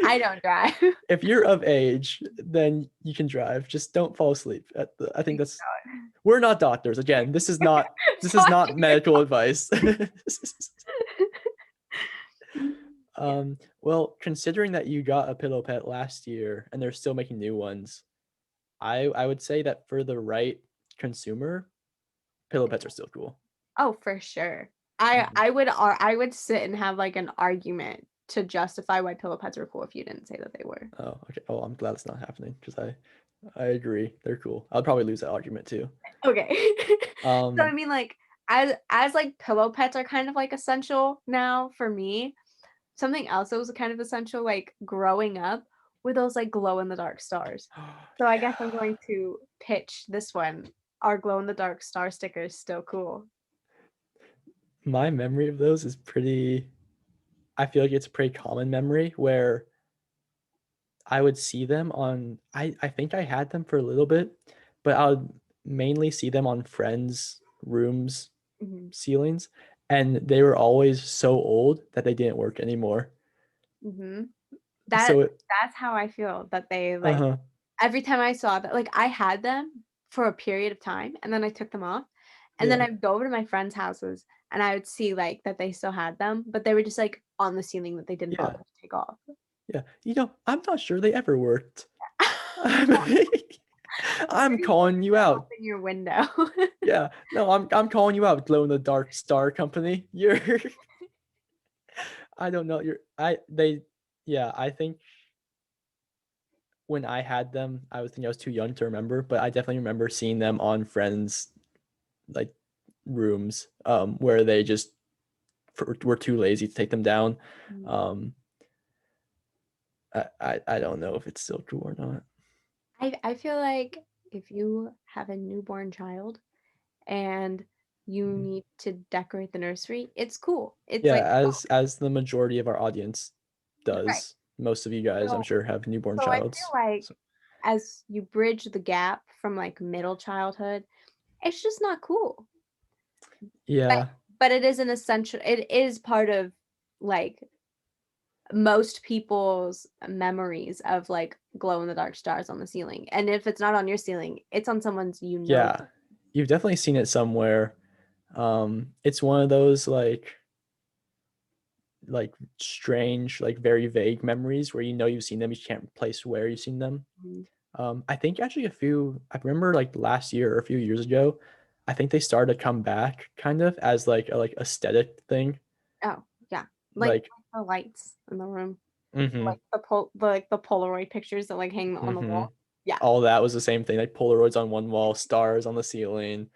I don't drive. if you're of age, then you can drive. Just don't fall asleep. I think Please that's, we're not doctors. Again, this is don't. not medical advice. Yeah. Well, considering that you got a pillow pet last year and they're still making new ones, I would say that for the right consumer, pillow pets are still cool. Oh, for sure. Mhm. I would sit and have like an argument to justify why pillow pets were cool if you didn't say that they were. Oh, okay. Oh, I'm glad it's not happening because I agree. They're cool. I'll probably lose that argument too. Okay. So I Um, mean like as like pillow pets are kind of like essential now for me. Something else that was kind of essential like growing up were those like glow in the dark stars. So I guess I'm yeah. going to pitch this one. Our glow in the dark star sticker is still cool. My memory of those is pretty, I feel like it's a pretty common memory where I would see them on, I think I had them for a little bit, but I would mainly see them on friends' rooms Mhm. ceilings, and they were always so old that they didn't work anymore. Mhm. So it, That's how I feel that they like uh-huh. every time I saw that, like I had them for a period of time and then I took them off. And then Yeah. I'd go over to my friends' houses and I would see like that they still had them, but they were just like on the ceiling that they didn't Yeah. bother to take off. Yeah. I'm not sure they ever worked. I'm, I'm I'm pretty sure calling you they're out. open your window. Yeah. No, I'm calling you out, Glow in the Dark Star Company. You're I don't know. You're I they yeah, I think when I had them, I was thinking I was too young to remember, but I definitely remember seeing them on friends like rooms where they just were too lazy to take them down. Mm. Um I don't know if it's still cool or not. I feel like if you have a newborn child and you Mhm. need to decorate the nursery, it's cool. It's Yeah, like, as the majority of our audience right. does. Most of you guys, I'm So sure, have newborn so I feel childs. like So, as you bridge the gap from like middle childhood, it's just not cool. But yeah, but it is an essential, it is part of like most people's memories of like glow in the dark stars on the ceiling. And if it's not on your ceiling, it's on someone's yeah. You've definitely seen it somewhere. It's one of those like strange, like very vague memories where you know you've seen them, you can't place where you've seen them. Mhm. I think actually I remember like last year or a few years ago, I think they started to come back kind of as like a like aesthetic thing. Oh, yeah. Like, Like the lights in the room. mm-hmm, Like like the Polaroid pictures that like hang on the mm-hmm. wall. Yeah. All that was the same thing, like Polaroids on one wall, stars on the ceiling,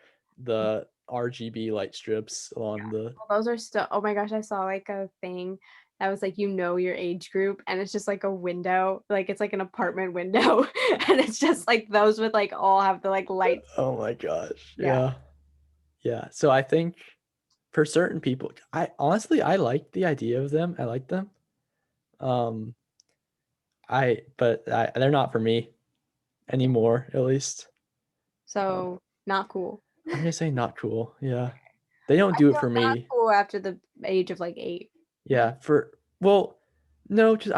the RGB light strips along the, Well, those are still, oh my gosh, I saw like a thing that was like, your age group, and it's just like a window, like it's like an apartment window, and it's just like those would like all have the like lights. oh my gosh. Yeah. Yeah. Yeah. So I think for certain people, I like the idea of them. I like them. Um, they're not for me Yeah. anymore, at least. Um, So not cool. I'm gonna say not cool. Yeah. They don't I do it feel for not me. cool after the age of like 8. Yeah. Well, no, because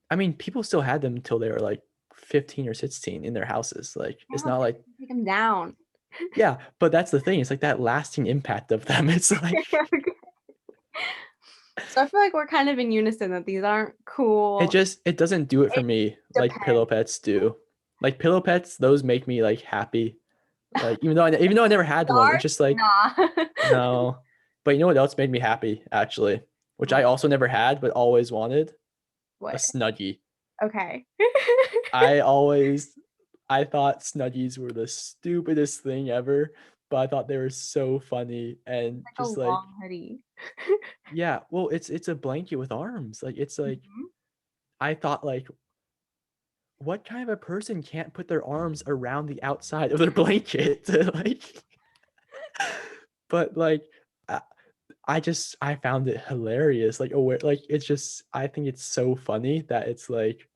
I mean, people still had them until they were like 15 or 16 in their houses. Like, Yeah, it's but not like, you take them down. yeah, but that's the thing. It's like that lasting impact of them. It's like, So I feel like we're kind of in unison that these aren't cool. it doesn't do it for It me like depends. pillow pets do. Like pillow pets, those make me like happy. Like even though I never had one, it's Stars? just like Nah. no. But you know what else made me happy actually, which I What? also never had but always wanted? A What? Snuggie. Okay. I always I thought Snuggies were the stupidest thing ever. but I thought they were so funny and Like a just like, long hoodie. yeah, well, it's a blanket with arms. Like it's like Mhm. I thought like what kind of a person can't put their arms around the outside of their blanket to like but like I, I found it hilarious. Like aware like it's just I think it's so funny that it's like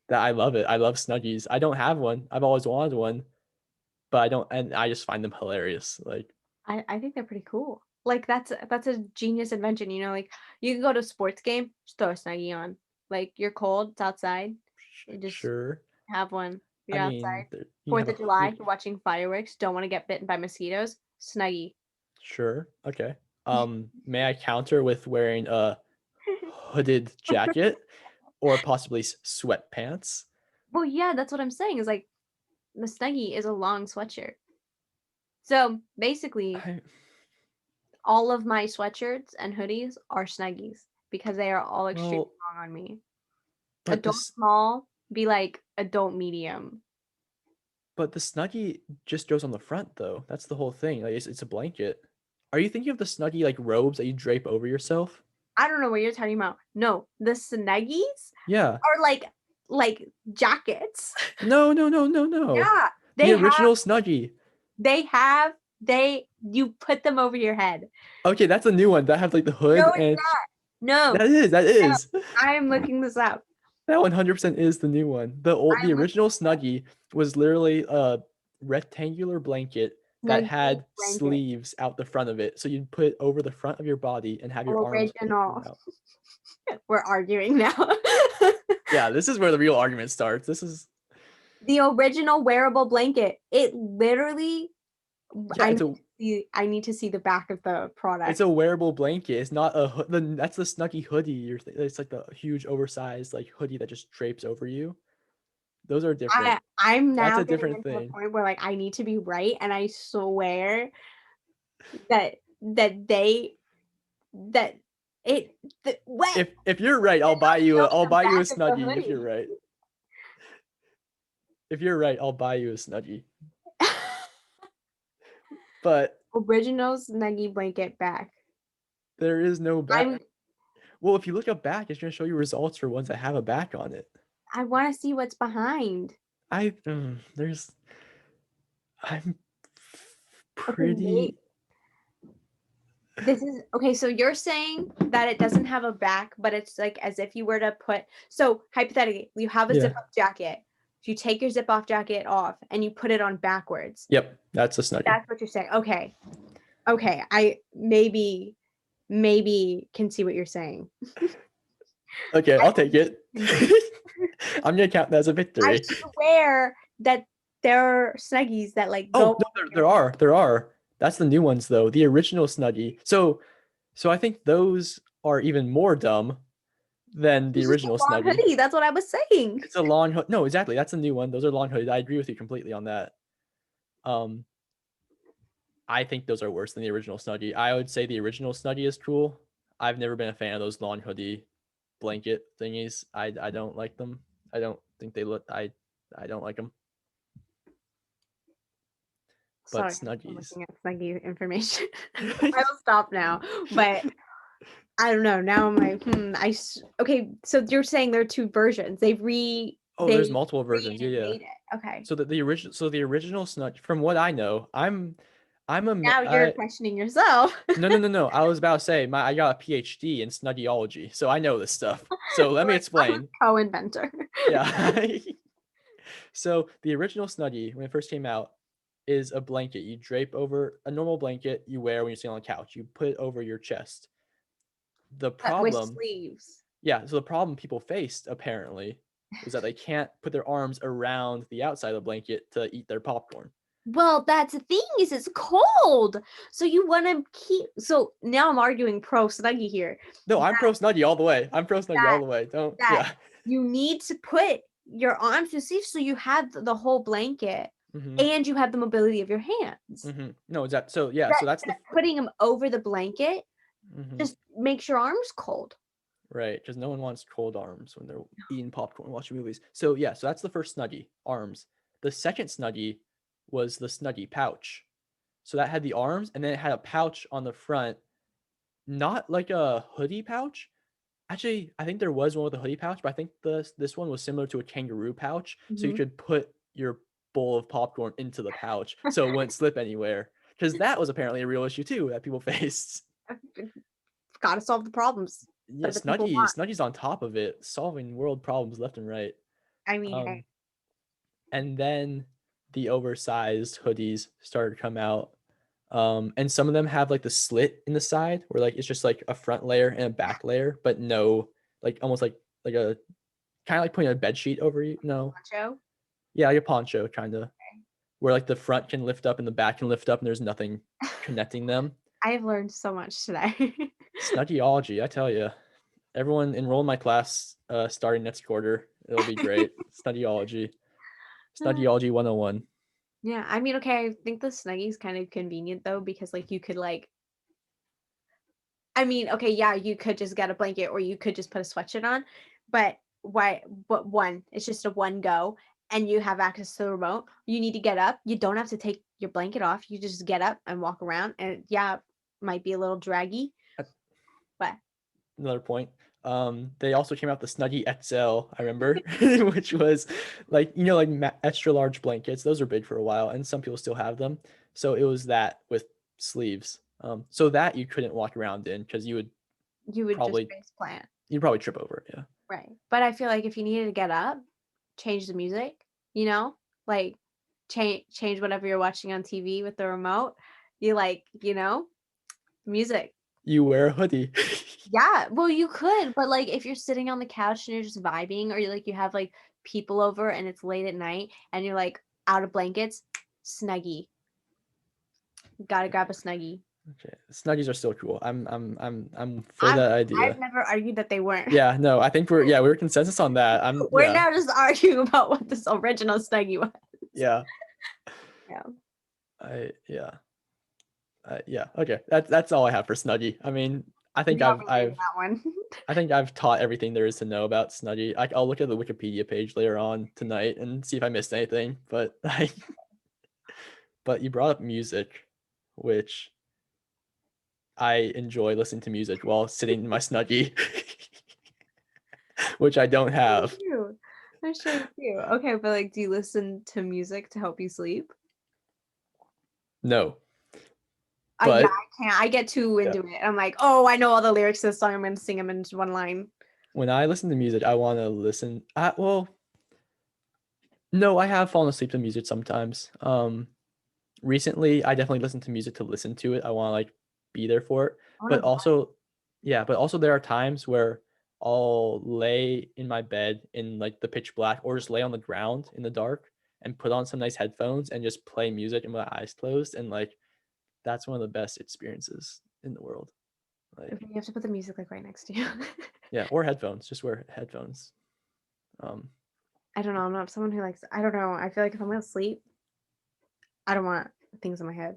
that I love it. I love Snuggies. I don't have one. I've always wanted one, but I don't and I just find them hilarious. Like I think they're pretty cool. Like that's a genius invention, you know, like you can go to a sports game, just throw a Snuggie on. Like you're cold, it's outside. You just sure. have one. I You're mean, outside. you have 4th a of July, you you're watching fireworks, don't want to get bitten by mosquitoes, Snuggie. sure. Okay. May I counter with wearing a hooded jacket or possibly sweatpants? Well, yeah, that's what I'm saying. Is like the Snuggie is a long sweatshirt. So basically, I all of my sweatshirts and hoodies are Snuggies because they are all extremely well, long on me. but Adult this small, be like adult medium. but the Snuggie just goes on the front though. That's the whole thing. Like it's a blanket. Are you thinking of the Snuggie like robes that you drape over yourself? I don't know what you're talking about. No, the Snuggies Yeah. are like jackets. No, no, no, no, no. Yeah, The they have original Snuggie. they have they you put them over your head. Okay, that's a new one that has like the No, hood it's and no, that is that no. is I am looking this up. that 100% is the new one. The I'm looking original Snuggie was literally a rectangular blanket that Snuggie had blanket. sleeves out the front of it, so you'd put it over the front of your body and have your arms Original. out. We're arguing now. Yeah, this is where the real argument starts. This is The original wearable blanket. It literally yeah, I need to see the back of the it's product. a wearable blanket. It's not a that's the Snuggie hoodie. It's like the huge oversized like hoodie that just drapes over you. Those are different. I'm That's now a getting different into the thing. point where like I need to be right, and I swear that they that it what If you're right, show I'll the buy you a back of the Snuggie if you're hoodie. right. If you're right, I'll buy you a Snuggie. But Original Snuggie blanket back. there is no back. I'm Well, if you look up back, it's gonna show you results for ones that have a back on it. I want to see what's behind. There's I'm Okay, wait. pretty This is okay. So you're saying that it doesn't have a back, but it's like as if you were to put. So hypothetically, you have a zip yeah. up jacket. You take your zip off jacket off and you put it on backwards. Yep, that's a Snuggie. That's what you're saying. Okay. Okay. I maybe can see what you're saying. Okay, I I'll take it. can see. I'm gonna count that as a I victory. swear that there are snuggies that like go Oh no, over your there head. are. There are. That's the new ones though. The original Snuggie. So I think those are even more dumb than the It's just a original long Snuggie. hoodie. That's what I was saying. It's a long hood. No, exactly. That's a new one. Those are long hoodies. I agree with you completely on that. Um, I think those are worse than the original Snuggie. I would say the original Snuggie is cool. I've never been a fan of those long hoodie blanket thingies. I don't like them. I don't think they look. I don't like them. But Sorry, I'm Snuggies. looking at snuggie information. I will stop now. But I don't know. Now I'm like, okay. So you're saying there are two versions. Oh, there's multiple versions. Yeah, yeah. remade it. Okay. So the original Snuggie, from what I know, Now you're questioning yourself. no, no, no, no. I was about to say I got a PhD in Snuggiology, so I know this stuff. So let me I'm a explain. co-inventor. Yeah. So the original Snuggie, when it first came out, is a blanket you drape over a normal blanket you wear when you're sitting on the couch. You put it over your chest. The With problem, sleeves. yeah, so the problem people faced apparently was that they can't put their arms around the outside of the blanket to eat their popcorn. Well, that's the thing is it's cold. So you want to keep. So now I'm arguing pro snuggie here. No, I'm pro Snuggie all the way. I'm pro Snuggie all That the way. Don't, that yeah. you need to put your arms to sleeve so you have the whole blanket Mm-hmm. and you have the mobility of your hands. Mm-hmm. No, is that so? Yeah, That, so that's the that putting them over the blanket mm-hmm. just makes your arms cold. Right, because no one wants cold arms when they're eating popcorn and watching movies. So yeah, so that's the first Snuggie, arms. The second Snuggie was the Snuggie pouch. So that had the arms, and then it had a pouch on the front, not like a hoodie pouch. Actually, I think there was one with a hoodie pouch, but I think this one was similar to a kangaroo pouch, so you Mhm. could put your bowl of popcorn into the pouch, so it wouldn't slip anywhere. Because that was apparently a real issue too that people faced. Gotta solve the problems Yeah, that the people want. Snuggy's on top of it, solving world problems left and right. I mean, hey, Um, and then the oversized hoodies started to come out. And some of them have like the slit in the side where like it's just like a front layer and a back layer, but no, like almost like a kind of like putting a bed sheet over you. No, poncho. yeah, like a poncho kind of, where like the front can lift up and the back can lift up, and there's nothing connecting them. I have learned so much today. Snuggyology, I tell you. Everyone enroll in my class starting next quarter. It'll be great. Snuggyology. Snuggyology 101. Yeah, I mean, okay, I think the Snuggie kind of convenient though because like you could like I mean, okay, yeah, you could just get a blanket or you could just put a sweatshirt on, but why but one, it's just a one go and you have access to the remote. You need to get up. You don't have to take your blanket off. You just get up and walk around and yeah, might be a little draggy, but Another point. They also came out the Snuggie XL, I remember, which was like, like extra large blankets. Those were big for a while, and some people still have them. So it was that with sleeves. So that you couldn't walk around in because you would just probably face plant. you'd probably trip over it. Yeah. Right. But I feel like if you needed to get up, change the music, you know? Like change whatever you're watching on TV with the remote. You like, music. You wear a hoodie. Yeah, well you could, but like if you're sitting on the couch and you're just vibing or you have like people over and it's late at night and you're like out of blankets, snuggie. Gotta grab a snuggie. Okay. Snuggies are still cool. I'm for I've that I've idea. never argued that they weren't. Yeah, no, I think we're consensus on that. We're Yeah. now just arguing about what this original snuggie was. Yeah. Yeah. Yeah. Yeah. Okay. That's all I have for Snuggie. I mean, I think We all I've agree on I've that one. I think I've taught everything there is to know about Snuggie. I'll look at the Wikipedia page later on tonight and see if I missed anything. But but you brought up music, which I enjoy listening to music while sitting in my Snuggie, which I don't have. Cute. That's really cute. Okay, but like, do you listen to music to help you sleep? No, Yeah, but I can't. I get too yeah, into it. I'm like, oh, I know all the lyrics to this song. I'm gonna sing them into one line. when I listen to music, I want to listen. Well, no, I have fallen asleep to music sometimes. Recently I definitely listen to music to listen to it. I want to like be there for it. I wanna But vibe. also, yeah, but also there are times where I'll lay in my bed in like the pitch black or just lay on the ground in the dark and put on some nice headphones and just play music and my eyes closed, and like that's one of the best experiences in the world. Like, Okay, you have to put the music like right next to you. yeah, or headphones, just wear headphones. Um I don't know. I'm not someone who likes. I don't know. I feel like if I'm gonna sleep, I don't want things in my head.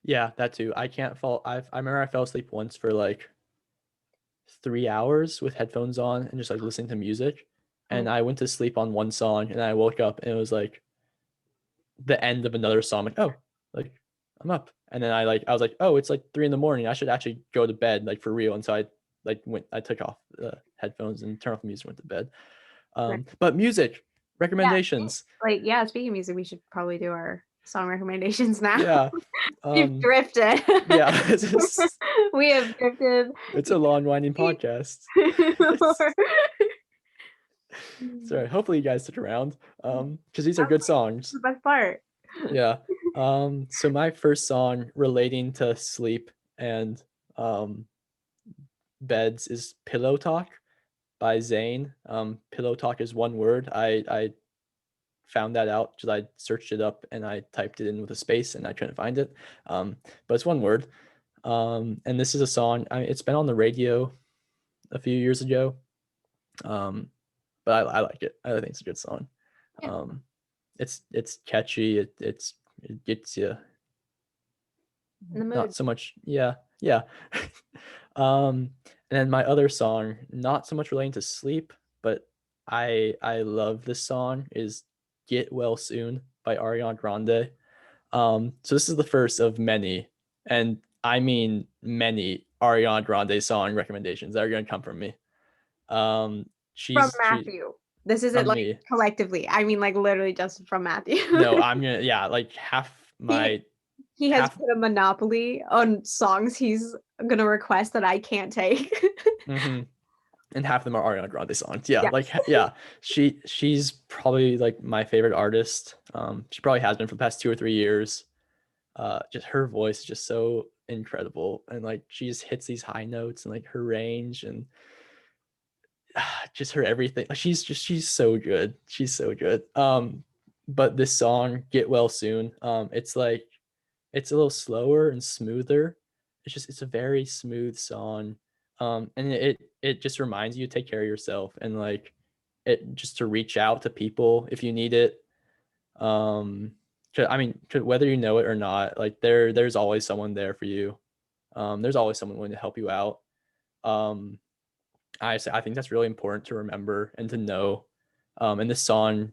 yeah, that too. I can't fall. I remember I fell asleep once for like 3 hours with headphones on and just like listening to music. Oh, And I went to sleep on one song and I woke up and it was like the end of another song. Like, oh, like I'm up. And then I was like, oh, it's like 3 in the morning. I should actually go to bed like for real. And so I took off the headphones and turned off the music, went to bed. right. But music Yeah. recommendations. Like, yeah. Speaking of music, we should probably do our song recommendations now. Yeah. We've drifted. Yeah. It's We have drifted. it's a long winding podcast. Sorry. Hopefully you guys stick around. Because these are good songs. The best part. Yeah. So my first song relating to sleep and um beds is Pillow Talk by Zayn. Pillow Talk is one word. I found that out because I searched it up and I typed it in with a space and I couldn't find it. But it's one word. And this is a song. It's been on the radio a few years ago. But I like it. I think it's a good song. Yeah. It's catchy. It gets you. In the mood. Not so much. Yeah. And then my other song, not so much relating to sleep, but I love this song, is Get Well Soon by Ariana Grande. So this is the first of many, and I mean many Ariana Grande song recommendations that are going to come from me. From She Matthew. This isn't from like me. collectively. I mean like literally just from Matthew. No, I'm gonna, yeah, like half He my he has half. put a monopoly on songs he's gonna request that I can't take. Mm-hmm. And half of them are Ariana Grande songs. Yeah, like Yes. yeah, she's probably like my favorite artist. She probably has been for the past 2 or 3 years. Just her voice is just so incredible, and like she just hits these high notes, and like her range, and just her everything. Like she's so good. She's so good. But this song, Get Well Soon, it's like it's a little slower and smoother. It's a very smooth song. And it just reminds you to take care of yourself, and like it just to reach out to people if you need it. I mean, whether you know it or not, like there's always someone there for you. There's always someone willing to help you out. Um, I think that's really important to remember and to know. And this song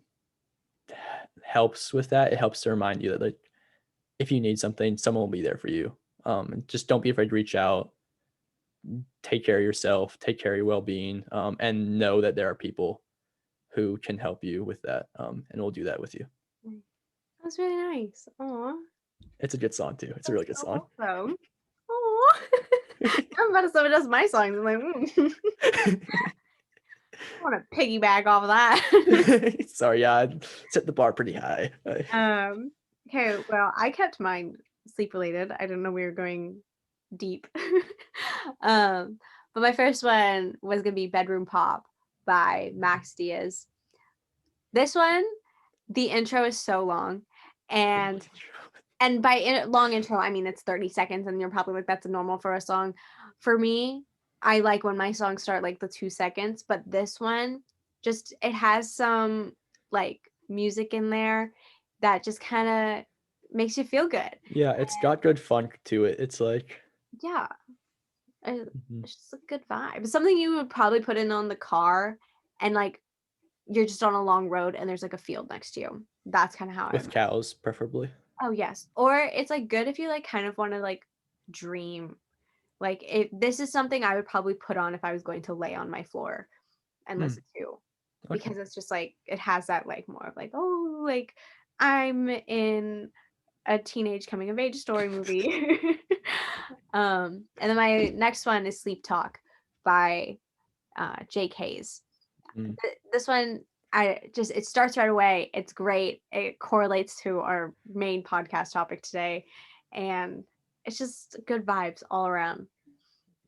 helps with that. It helps to remind you that like if you need something, someone will be there for you. And just don't be afraid to reach out. Take care of yourself. Take care of your well-being, and know that there are people who can help you with that, and will do that with you. That's really nice. Aw. It's a good song too. It's a That's really good so song. awesome. Aw. I'm about to say just my songs. I'm like, I want to piggyback off of that. Sorry, yeah, I set the bar pretty high. Okay, well, I kept mine sleep related. I didn't know we were going deep. um, but my first one was gonna be Bedroom Pop by Max Diaz. This one, the intro is so long, and by long intro, I mean it's 30 seconds, and you're probably like, that's normal for a song. For me, I like when my songs start like the 2 seconds, but this one just it has some like music in there that just kind of makes you feel good. Yeah, it's got good funk to it. It's like Yeah, mhm. it's just a good vibe. It's something you would probably put in on the car, and like you're just on a long road, and there's like a field next to you. That's kind of how I. With cows, preferably. Oh yes, or it's like good if you like kind of want to like dream. Like if this is something I would probably put on if I was going to lay on my floor and Hmm. listen to, Okay. because it's just like it has that like more of like, oh, like I'm in a teenage coming of age story movie. And then my next one is Sleep Talk by Jake Hayes. Mm. This one, it starts right away. It's great. It correlates to our main podcast topic today, and it's just good vibes all around.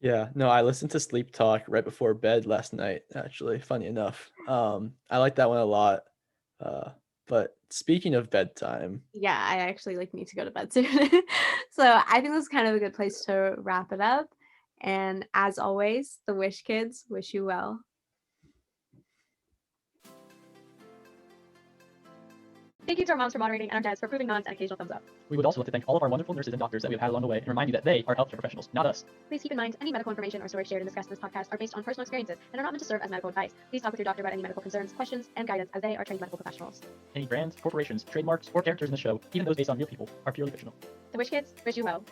Yeah, no, I listened to Sleep Talk right before bed last night, actually, funny enough. I like that one a lot. Uh, but speaking of bedtime, Yeah, I actually like need to go to bed soon. So I think this is kind of a good place to wrap it up. And as always, the Wish Kids wish you well. Thank you to our moms for moderating and our dads for proving nods and occasional thumbs up. We would also like to thank all of our wonderful nurses and doctors that we've had along the way and remind you that they are healthcare professionals, not us. Please keep in mind, any medical information or stories shared and discussed in this podcast are based on personal experiences and are not meant to serve as medical advice. Please talk with your doctor about any medical concerns, questions, and guidance, as they are trained medical professionals. Any brands, corporations, trademarks, or characters in the show, even those based on real people, are purely fictional. The Wish Kids wish you well.